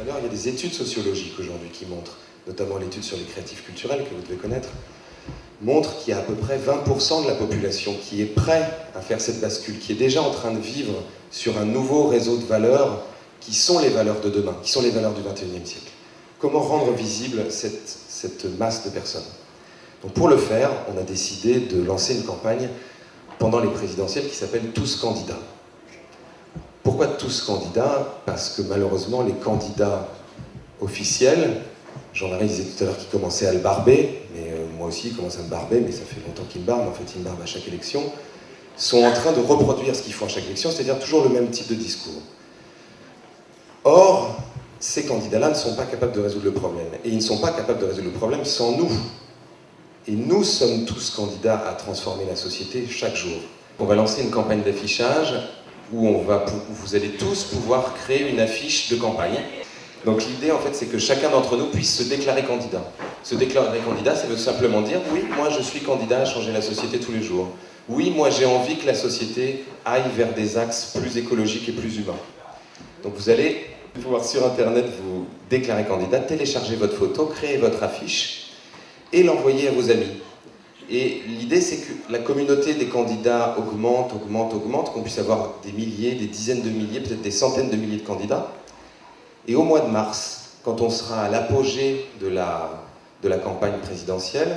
tout à l'heure, il y a des études sociologiques aujourd'hui qui montrent, notamment l'étude sur les créatifs culturels que vous devez connaître, montre qu'il y a à peu près 20% de la population qui est prêt à faire cette bascule, qui est déjà en train de vivre sur un nouveau réseau de valeurs qui sont les valeurs de demain, qui sont les valeurs du XXIe siècle. Comment rendre visible cette masse de personnes? Donc pour le faire, on a décidé de lancer une campagne pendant les présidentielles qui s'appelle « Tous candidats ». Pourquoi tous candidats? Parce que malheureusement, les candidats officiels, Jean-Marie disait tout à l'heure qu'il commençait à le barber, mais moi aussi il commence à me barber, mais ça fait longtemps qu'il me barbe, en fait il me barbe à chaque élection, sont en train de reproduire ce qu'ils font à chaque élection, c'est-à-dire toujours le même type de discours. Or, ces candidats-là ne sont pas capables de résoudre le problème, et ils ne sont pas capables de résoudre le problème sans nous. Et nous sommes tous candidats à transformer la société chaque jour. On va lancer une campagne d'affichage où vous allez tous pouvoir créer une affiche de campagne. Donc l'idée, en fait, c'est que chacun d'entre nous puisse se déclarer candidat. Se déclarer candidat, ça veut simplement dire « Oui, moi je suis candidat à changer la société tous les jours. Oui, moi j'ai envie que la société aille vers des axes plus écologiques et plus humains. » Donc vous allez pouvoir sur Internet vous déclarer candidat, télécharger votre photo, créer votre affiche et l'envoyer à vos amis. Et l'idée, c'est que la communauté des candidats augmente, qu'on puisse avoir des milliers, des dizaines de milliers, peut-être des centaines de milliers de candidats. Et au mois de mars, quand on sera à l'apogée de la campagne présidentielle,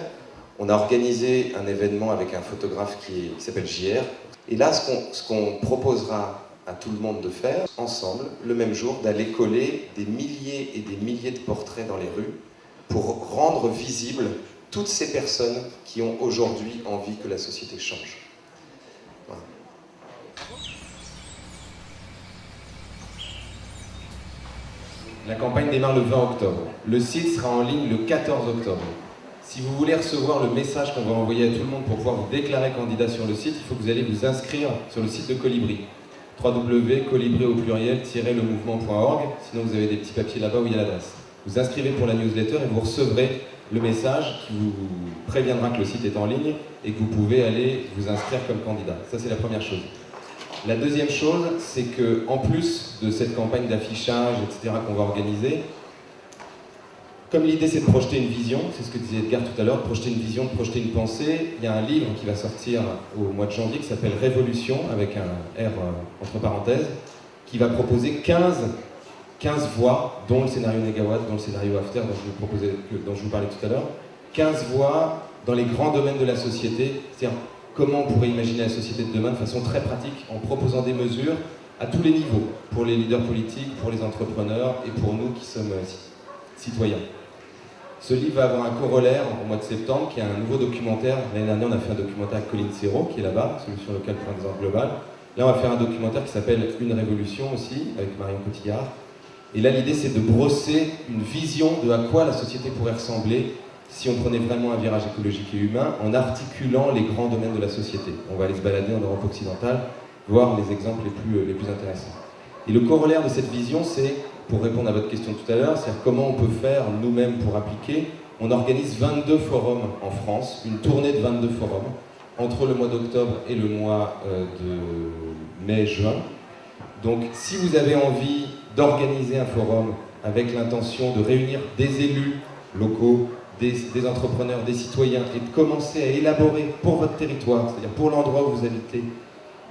on a organisé un événement avec un photographe qui s'appelle JR. Et là, ce qu'on proposera à tout le monde de faire, ensemble, le même jour, d'aller coller des milliers et des milliers de portraits dans les rues pour rendre visibles toutes ces personnes qui ont aujourd'hui envie que la société change. Voilà. La campagne démarre le 20 octobre. Le site sera en ligne le 14 octobre. Si vous voulez recevoir le message qu'on va envoyer à tout le monde pour pouvoir vous déclarer candidat sur le site, il faut que vous allez vous inscrire sur le site de Colibri. www.colibri au pluriel-lemouvement.org. Sinon vous avez des petits papiers là-bas où il y a l'adresse. Vous inscrivez pour la newsletter et vous recevrez le message qui vous préviendra que le site est en ligne et que vous pouvez aller vous inscrire comme candidat. Ça, c'est la première chose. La deuxième chose, c'est qu'en plus de cette campagne d'affichage, etc., qu'on va organiser, comme l'idée c'est de projeter une vision, c'est ce que disait Edgar tout à l'heure, de projeter une vision, de projeter une pensée, il y a un livre qui va sortir au mois de janvier qui s'appelle Révolution, avec un R entre parenthèses, qui va proposer 15 voix, dont le scénario Négawatt, dont le scénario After, dont je vous parlais tout à l'heure, 15 voix dans les grands domaines de la société, c'est-à-dire comment on pourrait imaginer la société de demain de façon très pratique, en proposant des mesures à tous les niveaux, pour les leaders politiques, pour les entrepreneurs et pour nous qui sommes citoyens. Ce livre va avoir un corollaire au mois de septembre, qui est un nouveau documentaire. L'année dernière, on a fait un documentaire avec Colline Serrault, qui est là-bas, Solutions locales pour un désordre global. Là, on va faire un documentaire qui s'appelle Une révolution aussi, avec Marion Cotillard. Et là, l'idée, c'est de brosser une vision de à quoi la société pourrait ressembler si on prenait vraiment un virage écologique et humain en articulant les grands domaines de la société. On va aller se balader en Europe occidentale, voir les exemples les plus intéressants. Et le corollaire de cette vision, c'est, pour répondre à votre question tout à l'heure, c'est comment on peut faire nous-mêmes pour appliquer. On organise 22 forums en France, une tournée de 22 forums, entre le mois d'octobre et le mois de mai-juin. Donc, si vous avez envie d'organiser un forum avec l'intention de réunir des élus locaux, des entrepreneurs, des citoyens, et de commencer à élaborer pour votre territoire, c'est-à-dire pour l'endroit où vous habitez,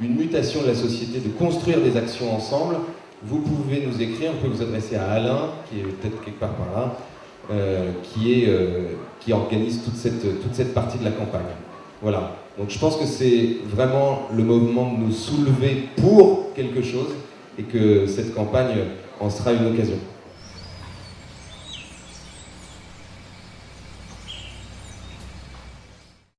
une mutation de la société, de construire des actions ensemble, vous pouvez nous écrire, vous pouvez vous adresser à Alain, qui est peut-être quelque part par là, qui organise toute cette partie de la campagne. Voilà. Donc je pense que c'est vraiment le moment de nous soulever pour quelque chose et que cette campagne en sera une occasion.